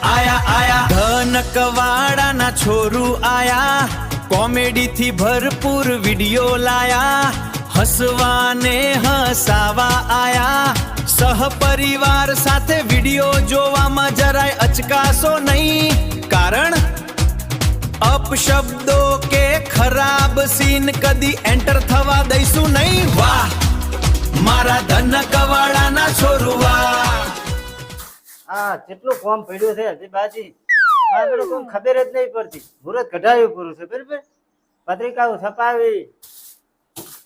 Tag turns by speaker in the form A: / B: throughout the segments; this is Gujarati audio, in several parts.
A: આયા આયા ધનકવાડા ના છોરું આયા, કોમેડી થી ભરપૂર વિડિયો લાયા, હસવાને હસાવા આયા, સહપરિવાર સાથે વિડિયો જોવામાં જરાય અચકાશો નહીં, કારણ અપશબ્દો કે ખરાબ સીન કદી એન્ટર થવા દઈશું નહીં. વાહ મારા ધનકવાડાના છોરુવા.
B: હા કેટલું કોમ પડ્યું છે હજી બાજી આગળ કોમ ખબર જ નહીં પડતી. મુહૂર્ત કઢાયું પૂરું છે બરાબર, પત્રિકાઓ છપાવી,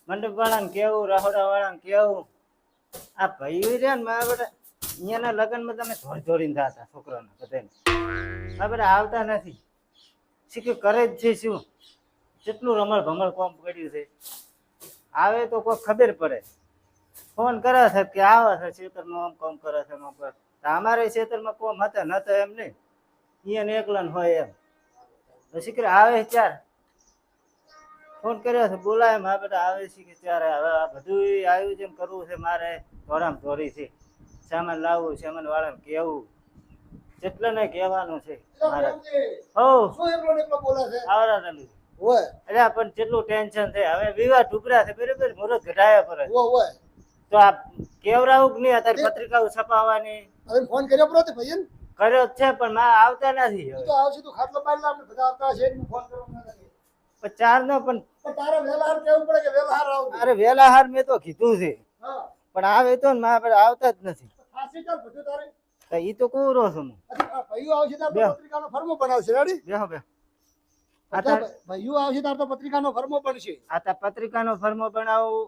B: મંડપ વાળાને કેવું, રહોડા વાળાને કેવું. આ ભાઈ છે ને મારા બેટા અહીંયાના લગ્નમાં તમે ધોડીને થતા છોકરાને બધાને મારા બેટા આવતા નથી. શીખ્યું કરે જ છે શું, કેટલું રમણ ભમણ કોમ પડ્યું છે. આવે તો કોઈ ખબર પડે, ફોન કરે છે કે આવે છે ખેતરમાં આમ કોમ કરે છે આમ કરે. અમારે ખેતરમાં કોમ હતા ન તો એમ નહીં, અહીંયા એકલા હોય એમ. પછી કે આવે ચાર ફોન કર્યો છે, બોલાય મારા બેટા આવે છે કે ત્યારે હવે આ બધું આયોજન કરવું છે મારે, ધોરામ ધોરી છે, સામાન લાવવું, સામાન વાળાને કેવું, જેટલે ને કહેવાનું છે મારે. હો આવરા ચાલુ એટલે પણ કેટલું ટેન્શન છે. હવે વિવાહ ટુકડા છે બરાબર, મુહૂર્ત ઘટાયા પડે તો આ કેવરાવું કે નહીં. અત્યારે પત્રિકાઓ છપાવવાની
C: ફોન કર્યો પડો તે ભાઈ
B: કર્યો છે પણ માં આવતા નથી.
C: તો આવશે તો ખાટલો પાડી આપણે બધા આવતા છે હું ફોન કરવાનો નથી.
B: પણ ચાર નો પણ
C: તારે વેલાહાર કેવું પડે કે વેલાહાર આવ.
B: અરે વેલાહાર મેં તો કીધું છે
C: હા
B: પણ આવે તો ને માં આવતા જ નથી.
C: ખાસી ચાલ બધું તારે
B: તો ઈ તો કોરો છું હું.
C: ભાઈઓ આવશે તાર પત્રિકાનો ફરમો બનાવશે રેડી
B: બેહો બે.
C: ભાઈઓ આવશે તાર તો પત્રિકાનો ફરમો બનશે.
B: આ તા પત્રિકાનો ફરમો બનાવું,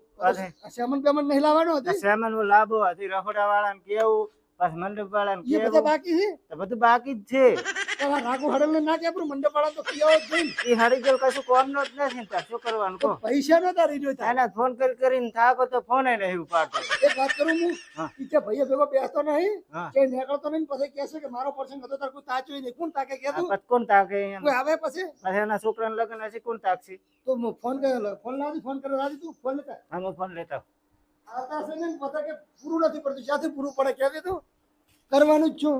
C: સેમન પેમન નહીં લાવવાનો હતી.
B: સેમન લાભો હતી, રખોડા વાળાને કેવું, પાછું મંડપ વાળાને
C: એ બધા
B: કેવું,
C: બાકી છે.
B: તો બધું બાકી જ છે.
C: રાખો હડલ ને ના કે આપણું મંડપ વાળા તો કિયાઓ જ નહીં.
B: એ હાડી ગયેલ કશું કોમ નો જ નથી ને તાર શું કરવાનું કહો.
C: પૈસા નો તારી જોઈતા.
B: એને ફોન કરીને થાકો તો ફોન નહીં ઉપાડતો.
C: એક વાત કરું હું,
B: હા.
C: ઈચ્છા ભાઈએ ભેગો બેસતો નહીં
B: હા.
C: કે નીકળતો નહીં, પછી કહેશે કે મારો પ્રસંગ હતો તાર કોઈ તાચ્યું નહીં. કોણ તાકે કે તું
B: આ પત કોણ તાકે એમ?
C: કોઈ આવે પછી
B: પછી એના છોકરાને લગ્ન હશે કોણ તાકશે?
C: તો હું ફોન કર્યો, ફોન લાવી, ફોન કર્યો લાવી, તું ફોન લેતા
B: હા હું ફોન લેતા આવું.
C: આવતા છે ને પતા કે પૂરું નથી પડતું. ક્યાંથી પૂરું પડે કહેજે તું, કરવાનું જ છું.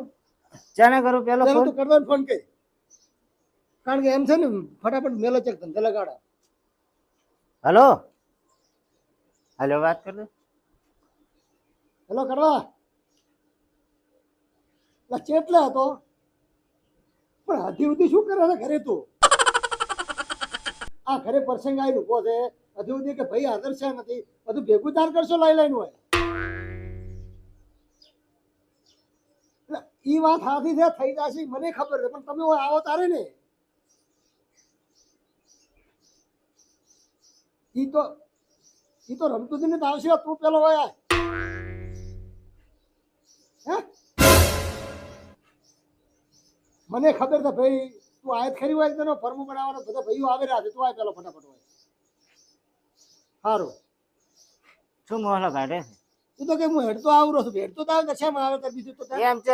B: ચાને કરું પેલો
C: પેલો
B: ફોન.
C: તું કરવાનું ફોન કરી, કારણ કે એમ છે ને ફટાફટ મેલો ચેક ધંધા લગાડા.
B: હલો હલો વાત કર દો.
C: હેલો કરવા ચેટલા હતો પણ હજી સુધી શું કરે છે ઘરે? તું આ ઘરે પ્રસંગ આવી ઉભો છે હજી સુધી કે ભાઈ હાજર છે નથી, બધું ભેગું તાર કરશો લાઈ લાઈન હોય. ઈ વાત હાથી છે થઈ જશે મને ખબર છે, પણ તમે આવો તારે ને ઈ તો રમતું જ નથી આવશે. તું પેલો હોય હે મને ખબર છે ભાઈ તું આયત ખરી હોય તેનો ફરમું બનાવવાનો બધા ભાઈઓ આવે રહ્યા છે. તું આય પેલો ફટાફટ હોય સારું.
B: શું મોહલો કાઢે છે?
C: તું તો કે હું હેડતો આવરો છું. હેડતો તો આવે નશામાં આવે તો બીજું તો
B: એમ છે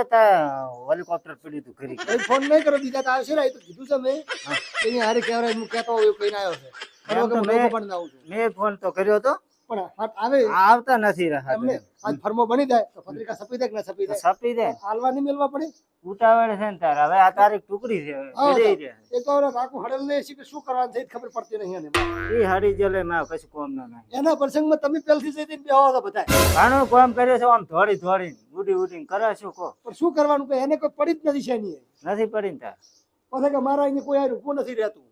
B: હેલિકોપ્ટર પડ્યું તું ખરી.
C: ભાઈ ફોન નહીં કરો, બીજા તો આવશે ને. એ તો કીધું છે મેં એની હારે કહેવાય હું કહેતો હોય કહીને આવ્યો છે.
B: એમ તો મેં ફોન તો કર્યો હતો
C: પણ આવે
B: આવતા નથી રહ્યા.
C: એમને આજ ફરમો બની જાય તો પત્રિકા છપી દે કે ના છપી દે?
B: છપી દે.
C: હાલવા નહીં મેળવા પડે.
B: ઉતાવળ છે ને તાર. હવે આ તારીખ ટુકડી છે વિદાય છે.
C: એ તો રાખું હડલ ને શીખે શું કરવાનું છે ખબર પડતી નહીં એને.
B: એ હડી જલે માં કશું કોમ ના નાય.
C: એના પ્રસંગમાં તમે પહેલથી જઈને બેહો છો બધા.
B: ઘણું કામ કર્યો છે આમ ધોડી ઉડી ઉડીને કરે શું કહો.
C: પણ શું કરવાનું કે એને કોઈ પડી જ નથી છે એની.
B: નથી પડી ને તાર.
C: પછી કે મારા અહીંયા કોઈ આ ઊભું નથી રહેતું.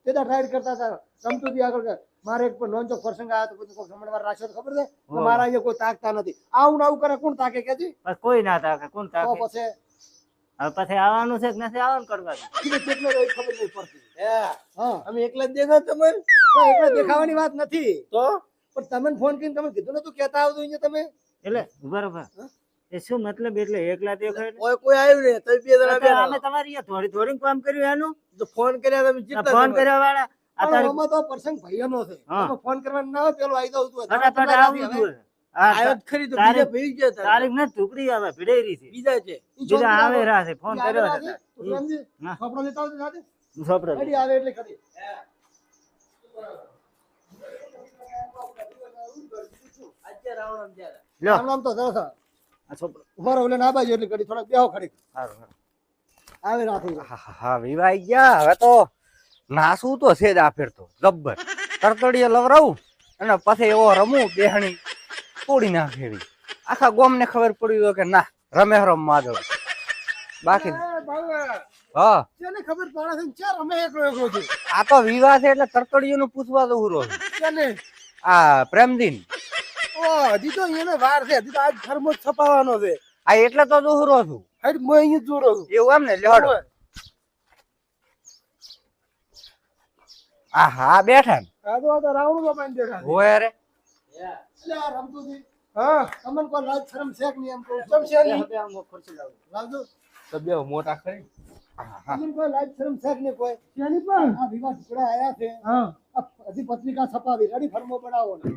C: તેદા ટ્રાઈડ કરતા હતા રમતું બી આગળ. મારે એક નોંધો પ્રસંગ આવ્યો તો પછી કોઈ જમણવાર રાખ્યો તો ખબર છે મારા અહીંયા કોઈ તાકતા નથી. આવું આવું કરે કોણ તાકે કે
B: કોઈ ના તાકે કોણ તાકે?
C: પછી
B: હવે પછી આવવાનું છે કે નથી આવવાનું કરવા
C: કેટલો ખબર નહીં પડતી. હા અમે એકલા જ દેખા તમે એકલા દેખાવાની વાત નથી તો પણ તમને ફોન કરીને તમે કીધું નતું કેતા આવતું અહીંયા તમે
B: એટલે બરોબર. એ શું મતલબ? એટલે એકલા દેખાય
C: કોઈ આવ્યું ને તમે બે જણા
B: અમે તમારી થોડી કામ કર્યું એનું
C: તો ફોન કર્યા તમે
B: ફોન કર્યા વાળા
C: આમાં તો પ્રસંગ ભાઈઓનો છે. ફોન કરવાનો ના હોય પેલો આવી દઉં તું
B: ફટાફટ આવવું જોઈએ.
C: આવ્યો ખરી તો બીજા ભઈ ગયા
B: તારીખ ને ટુકડી આવે ભીડેરી છે.
C: બીજા છે
B: બીજા આવે રહ્યા છે. ફોન કર્યો છે.
C: છોકરો લેતા આવજો સાથે
B: છોકરો
C: રેડી આવે એટલે ખરી. રામ રામ તો સરસ.
B: આ છોકરો
C: ઉભા રહો એટલે ના બાજુ એટલે ઘડી થોડા બેહો ખડી.
B: સારું
C: આવે રાખી
D: હા વિવાઈ ગયા હવે તો નાસું તો છે જ આ ફેર તો જબ્બર તરતડીએ લવરાવું અને પછી એવો રમું બેહણી તોડી નાખેવી આખા ગોમ ને ખબર પડી ગયો કે ના રમે રમ માધવ બાકી હા
C: તેને ખબર પડે છે ચાર અમે એકલો એકલો છું
D: આ તો વિવાહ છે એટલે તરતડીયું નું પૂછવા તો ઉરો
C: તેને
D: આ પ્રેમદીન
C: ઓ હજી તો એને વાર છે હજી તો આજ ફરમો છપાવવાનો છે
D: આ એટલે તો દોહરો છું
C: હજી હું અહીંયા જોરો છું
D: એવું એમ ને લેડો આ હા બેઠા ને
C: આ તો રાવણ બાપા ને દેખા
D: હોય રે
C: એટલે આ રમતુજી હા તમને કોઈ લાજ શરમ છે કે નહીં એમ કહું ચમ છે નહીં
B: હવે આમ ખુરશી લાવું
C: લાવજો
D: તો બે મોટા ખરી
C: તમને કોઈ લાજ શરમ છે કે નહીં કોઈ ત્યાંની પણ આ વિવાહ ટુકડા આયા છે હા હજી પત્રિકા છપાવી રેડી ફરમો બનાવો ને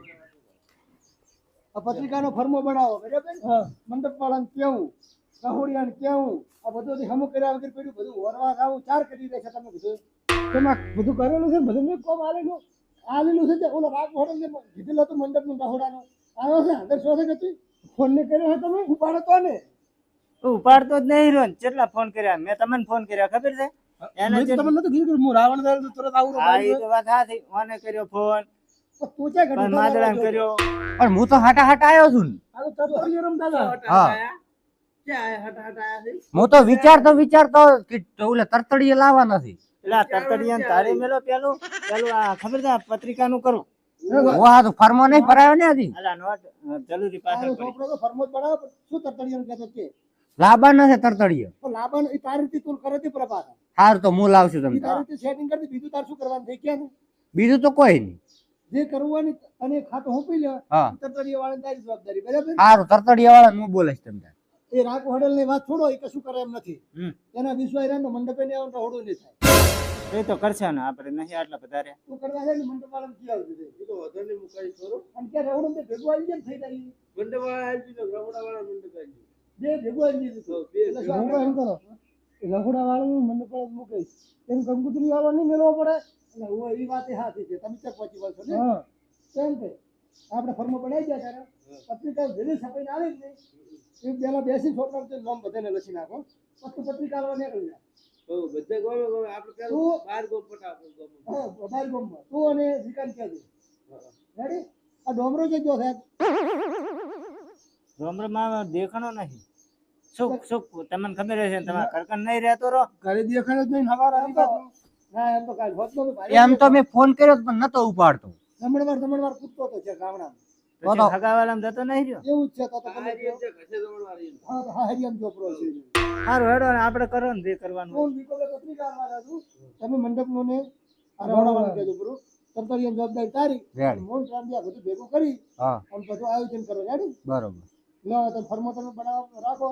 C: આ પત્રિકાનો ફરમો બનાવો બરાબર મંડપ વાળાને કેવું કહુડિયાને કેવું આ બધું હમું કર્યા વગર પડ્યું બધું વરવા આવું ચાર કરી દે છે તમે બધું તેમાં બધું કરેલું છે બધું મેં કોમ આલેલું છે તે ઓલો રાગ હોટલ ને કીધેલું હતું મંડપનું કહુડાનું આવ્યો છે અંદર શોધે કે તું ફોન ને કર્યો છે તમે ઉપાડો તો ને
B: તું ઉપાડતો જ નહીં રહ્યો ને કેટલા ફોન કર્યા મેં તમને ફોન કર્યા ખબર છે એને જે
C: તમને નતું કીધું હું રાવણ દળ તુરંત આવું
B: હા એ તો વાત સાચી મને કર્યો ફોન
C: તું ક્યાં
B: પણ માદળાને કર્યો
D: પણ હું તો હાટા હાટા આવ્યો છું ને
C: આ તો તરતરી રમતા હતા
D: હા હું તો વિચારતો કે ઓલે તરતડીએ લાવવા નથી
B: એટલે તરતડિયાને તારે મેલો પેલું આ ખબર છે પત્રિકાનું કરું
D: વાહ તો ફરમો નહીં ભરાયો ને હજી
B: અલા નોટ જલ્દી પાછળ પડી
C: છોકરો તો ફરમો જ બનાવો શું તરતરીયાને કહેતો કે
D: લાવવા નથી તરતડીએ
C: તો લાભન એ તારી રીતે તું કરે તે પ્રભાત
D: હાર તો હું લાવશું
C: એ
D: તમને
C: તારી રીતે સેટિંગ કરતી બીજું તાર શું કરવાનું થઈ ગયા ને
D: બીજું તો કોઈ નહીં
C: જે કરવાની અને ખાતો હોપી લે
D: હા
C: તરતરીયા વાળાની તારી જવાબદારી બરાબર
D: હારું તરતડીયા વાળા હું બોલાઈશ તમને
C: એ રાગ હોડલ ની વાત છોડો એ કશું કરે એમ નથી એના વિશ્વાસ રહેનો મંડપે ને આવતો હોડું નહીં થાય
B: એ તો કરશે ને આપણે નહીં આટલા બધા રહ્યા
C: તું કરવા જાય ને મંડપ વાળાને કી આવતું છે એ તો વધારે મુકાઈ છોરો અને કે રવડું તે ભેગું આવી જાય થઈ જાય મંડપ વાળા આવી તો રવડા વાળા મંડપ આવી બે ભેગું આવી જાય તો હું એમ કરો રવડા વાળું મંડપ વાળા મુકાઈ એમ કંકુતરી વાળો નહીં મેળવો પડે એટલે હું એ વાત સાચી છે તમે ચક પહોંચી વળશો ને કેમ કે આપણે ફરમો બનાવી ગયા ત્યારે પત્રિકા ભેગી છપાઈને આવી જ નહીં એ પેલા બેસી છોકરા નામ બધાને લખી નાખો પછી પત્રિકા લેવા નીકળી જાય બધા ગોમે આપણે પેલું બહાર ગોમ પટાવો બહાર ગોમમાં તું અને વિકાન કહેજો રેડી આ ડોમરો જે જો સાહેબ
B: ડોમરમાં દેખાણો નહીં સુખ સુખ તમને ખબર હશે તમારા કરકન નહીં રહેતો રો
C: ઘરે દેખાડો જ નહીં હવાર આવી ના એમ તો કાલ હોત નો
D: એમ તો મેં ફોન કર્યો પણ નતો ઉપાડતો
C: જમણવાર કૂદતો હતો છે ગામડામાં
B: પછી ખગાવાલામાં જતો નહીં રહ્યો
C: એવું જ છે તો તમે હા હા હરિયમ ચોપરો છે
B: સારું હેડો ને આપણે કરો ને જે કરવાનું
C: કોણ વિકોલે પત્રિકા આવવાના છું તમે મંડપનો ને આ રવડાવાળા કહેજો બરો તરતરિયમ જવાબદારી તારી મોન રાંડિયા બધું ભેગું કરી
D: હા
C: અને બધું આયોજન કરો રેડી
D: બરોબર
C: લો તો ફરમો તમે બનાવો રાખો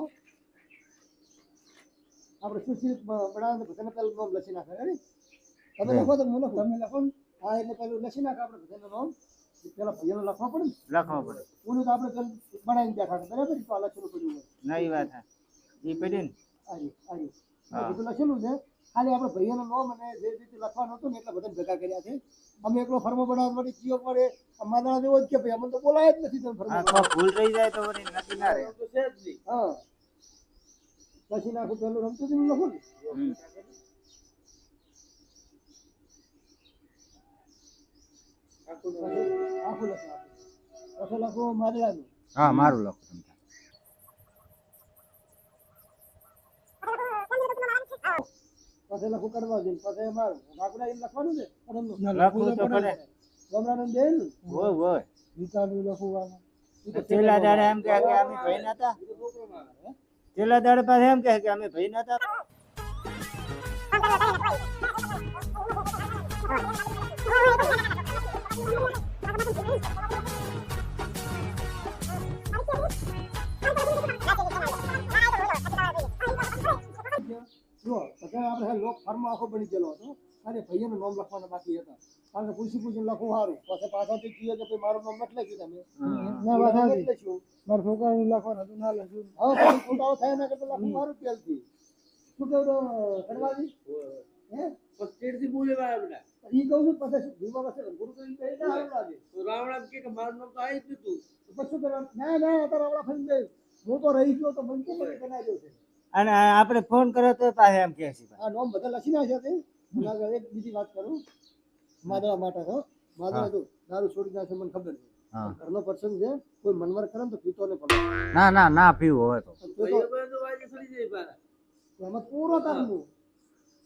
C: આપણે સુશીલ બનાવો તો બધાને પેલું નામ લખી નાખે રેડી તમે લખો તો હું લખું તમે લખો હા એટલે પેલું લખી નાખે આપણે બધાનું નામ પેલા ભાઈઓને લખવા પડે ને
B: લખવા પડે
C: ઓલું તો આપણે પેલું બનાવીને દેખાડે બરાબર તો આ લખેલું પડ્યું હોય
B: નવી વાત હા એ પડી ને
C: આ બધું લખેલું છે ખાલી આપણે ભાઈઓનું નામ અને જે રીતે લખવાનું હતું ને એટલે બધાને ભેગા કર્યા છે અમે એકલો ફરમો બનાવવા માટે કીયો પડે અમારા જેવો જ કે ભાઈ અમને તો બોલાય જ નથી તમે ફરમો
B: આખો ભૂલ થઈ જાય તો વળી નક્કી ના રહે
C: હા પછી નાખું પેલું રમતું હતું લખું ને આખું લખો લખો માદળાનું
D: હા મારું લખો તમે
C: પછી લખું કરવા જોઈએ પછી મારું આપણે એમ લખવાનું છે
B: લખવું તો પડે
C: ગમરાનું દે ને
B: હોય હોય
C: વિકાનું લખવાનું
B: છેલ્લા દાડે એમ કે અમે ભાઈ નતા છેલ્લા દાડે પાસે એમ કે અમે ભાઈ નતા
C: જો બધા આપણે લોક ફાર્મ આખો બની ગયેલો હતો અને ભાઈઓનું નામ લખવાના બાકી હતા કારણ કે પૂછી લખવું સારું પછી પાછળથી કહીએ કે ભાઈ મારું નામ નથી લખ્યું તમે ના વાત લખ્યું મારા છોકરાનું લખવાનું હતું ના લખ્યું હવે પછી ખોટાઓ થાય ના કરતા લખવું મારું પહેલથી શું કેવું કરવાથી હે પચેડથી બોલે બેટા ઈ કહું છું પછી જીવા પાસે ગુરુ તો ઈ કહે ના સારું લાગે તો રાવણા કે મારું નામ તો આવી જ હતું પછી શું કરવાનું ના ના તારા રાવણા ફરી ગયું હું તો રહી ગયો તો મને કે બનાવી દઉં છે
B: અને આપણે ફોન કર્યો તો પાસે એમ કહે છે
C: આ નામ બધા લખી નાખ્યા છે અને આગળ એક બીજી વાત કરું માદરા માટે તો માદરા તો દારૂ છોડી નાખે મને ખબર છે
D: હા.
C: ઘરનો પ્રસંગ છે કોઈ મનવર કરે ને તો પીતો ને પડે
D: ના પીવું હોય તો
C: એમાં પૂરો તારનું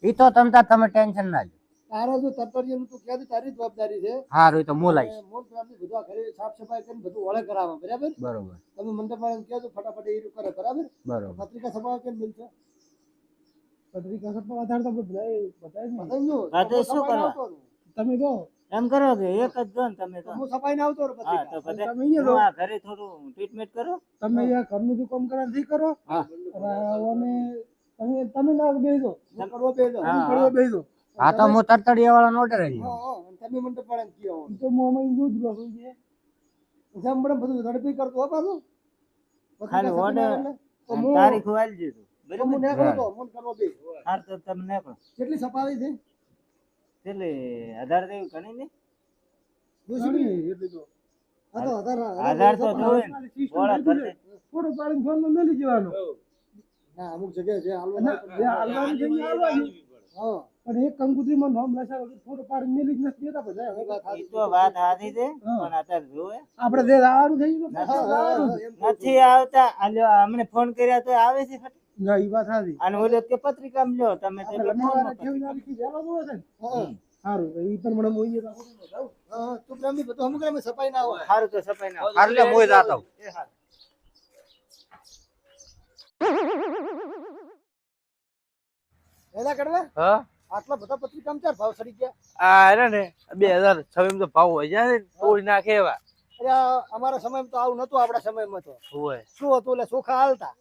D: ઈ તો તમે ટેન્શન ના લો.
C: તારા જો તરતરિયાનું તું ક્યાંથી તારી જવાબદારી છે
D: હારું ઈ તો મોલાઈશ.
C: મોલ પ્રાંતની બધું આ ઘરે સાફ સફાઈ કરીને બધું ઓળે કરાવે બરાબર
D: બરોબર
C: તમે મંડપવાળાને કહેજો ફટાફટ એ રીતે કરે બરાબર
D: બરોબર.
C: પત્રિકા સભા કેમ બનશે પત્રિકા સભા આધાર તો બધાય
B: હા, તો શું કરવા?
C: તમે કહો
B: એમ કરો કે એક જ જો ને તમે તો
C: હું સફાઈ ના આવતો રહું
B: હા
C: પત્રિકા
B: તો
C: તમે
B: બધા
C: અહીંયા
B: હું આ ઘરે થોડું ટ્રીટમેન્ટ કરો
C: તમે અહીંયા ઘરનું જે કામ કરવા નથી કરો
B: હા.
C: અને તમે ના બેસો કરવા બેસો
B: હા.
C: કરવા બેસો
D: હા તો હું તરતડિયા વાળા ઓર્ડર જ લઉં.
C: તમે મંડપવાળાને કહો તો મોમાં યુઝ રહું છે જમણે બધું ઝડપી કરતો હો પાછું
B: ખાલી order
C: તો હું
B: તારીખ વાળી દીધું
C: તો હું
B: બરાબર
C: નીકળો તો મન કરવા બે
B: હાર તો તમે નીકળો
C: કેટલી સફાઈ છે
B: એટલે 1000 દેવું ઘણી ને
C: દુસરી એટલે તો આ તો
B: 1000 તો જોવે ને. ઓળા કરતે.
C: ફોટો પાડીને ફોનમાં મેલી જવાનો ના અમુક જગ્યાએ જે હાલવાની જગ્યાએ હાલવાની હા પણ એક કંકુત્રીમાં નામ લખ્યા વગર ફોટો પાડીને મેલી જ નથી દેતા બધા હવે વાત
B: ઈ તો વાત સાચી છે પણ અત્યારે જોવે
C: આપણે જે આવવાનું થઈ ગયું
B: નથી આવતા આલ્યો અમને ફોન કર્યા તો આવે છે ફટ.
C: ના ઈ વાત સાચી
B: અને ઓલો કે પત્રિકા માં લ્યો તમે તો એટલે ફોન માં
C: કેવી નાખી વેલો બોલો છે સારું તો ઈ પણ મને મોઈએ રાખો હા તું પ્રેમી બધું અમુક અમે સફાઈ ના હોય
B: સારું તો સફાઈ ના
D: હારું લે મોય જાતો હું.
C: એના કરવા
E: હા
C: આટલા બધા પત્રિકામાં ચાર ભાવ સડી ગયા
E: આ રે ને 2006 તો ભાવ હોય જાય ને તોડી નાખે એવા
C: અરે અમારા સમયમાં તો આવું નતું આપણા સમયમાં તો
E: હોય
C: શું હતું એટલે ચોખા હાલતા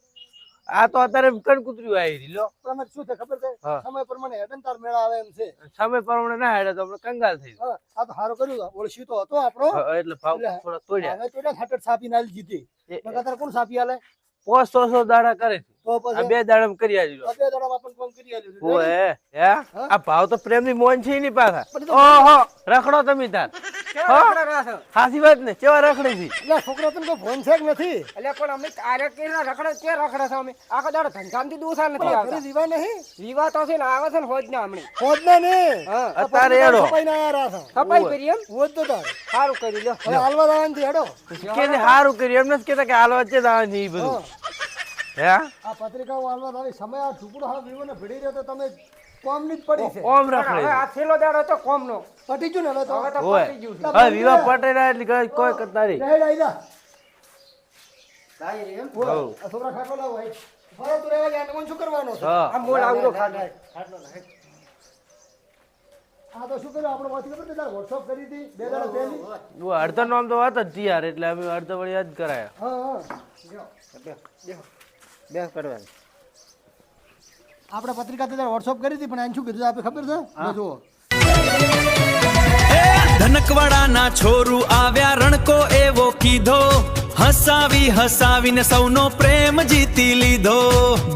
E: આ તો અત્યારે કણકુતરી આવી રહી લો
C: પ્રમાણે શું છે ખબર છે
E: હા.
C: સમય પ્રમાણે હેડનતાર મેળા આવે એમ છે
E: સમય પ્રમાણે ના હેડે તો આપણે કંગાલ થઈ
C: હા, આ તો સારું કર્યું ઓળશી તો હતો આપણો
E: એટલે ભાવ થોડા તોડ્યા
C: હવે તો હટટ સાપી નાલી જીતી નકર કોણ સાપી હાલે
E: 500 દાડા કરે છે
C: તો
E: આ
C: પછી
E: 2 દાડા કરી આલ્યો
C: બે દાડા આપણને કામ કરી આલ્યું
E: હોય હે આ ભાવ તો પ્રેમની મોન છે ની પાછા ઓહો રખડો તમે તાર હાસી વાત ને કેવા રખડે છે
C: એટલે છોકરો તને કોઈ ફોન છે કે નથી
F: એટલે પણ અમે કાર્ય કેના રખડે કે રખડે છે અમે આખો દાડો ધંધામથી દૂસા નથી આવતા
C: ઘરે જીવા નહીં
F: વિવાહ તો છે ને આવે છે ને હોજ ના હમણે
C: હોદ ના ને
F: હા
E: અત્યારે હેડો
C: સફાઈ ના આયા છે
F: સફાઈ કરી એમ
C: હોદ તો તાર
F: સારું કરી લ્યો
C: હવે હાલવા દાવાનું થી હેડો
E: કે સારું કર્યું એમ નથી કેતા કે હાલ વચ્ચે દાવા છે ઈ બધું હે
C: આ પત્રિકાઓ હાલવા દાવી સમય આ ટુકડો હા વિવોને ભીડી રહ્યો તો તમે કોમની જ પડી છે
E: ઓમ
F: હવે
E: રખડે
F: આ છેલ્લો દાડો તો કોમનો
C: પટી ગયું ને હવે તો
F: હવે તો
E: હોય
F: પતી ગયું છે
E: હવે વિવાહ પટે ના એટલે કોઈ કરતા નહીં
C: હેડ આઈ જા
B: થાય એમ
C: બોલ
E: હઉ.
C: આ છોકરા ખાટલો લાવ ભાઈ ફરો તું રહેવા યાર મને શું કરવાનો છે
E: હા
F: આ મોલ આવડો
C: આ તો શું કર્યું આપણે વાંચી ખબર છે તારે WhatsApp કરી હતી બે દાડા પહેલી
E: અડધો નામ તો વાત જ યાર એટલે અમે અડધો વળી યાદ કરાયા
C: હા હા
B: બે કરવા
C: આપણે પત્રિકા તો તારે WhatsApp કરી હતી પણ આને શું કીધું આપણે ખબર છે જુઓ
A: ધનકવાડાના છોરું આવ્યા રણકો એવો કીધો હસાવી હસાવીને સૌનો પ્રેમ જીતી લીધો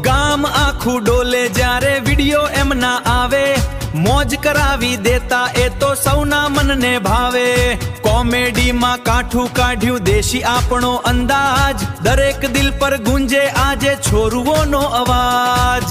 A: ગામ આખું ડોલે જ્યારે વિડિયો એમના આવે મોજ કરાવી દેતા એ તો સૌના મનને ભાવે કોમેડીમાં કાઠું કાઢ્યું દેશી આપણો અંદાજ દરેક દિલ પર ગુંજે આજે છોરુઓનો અવાજ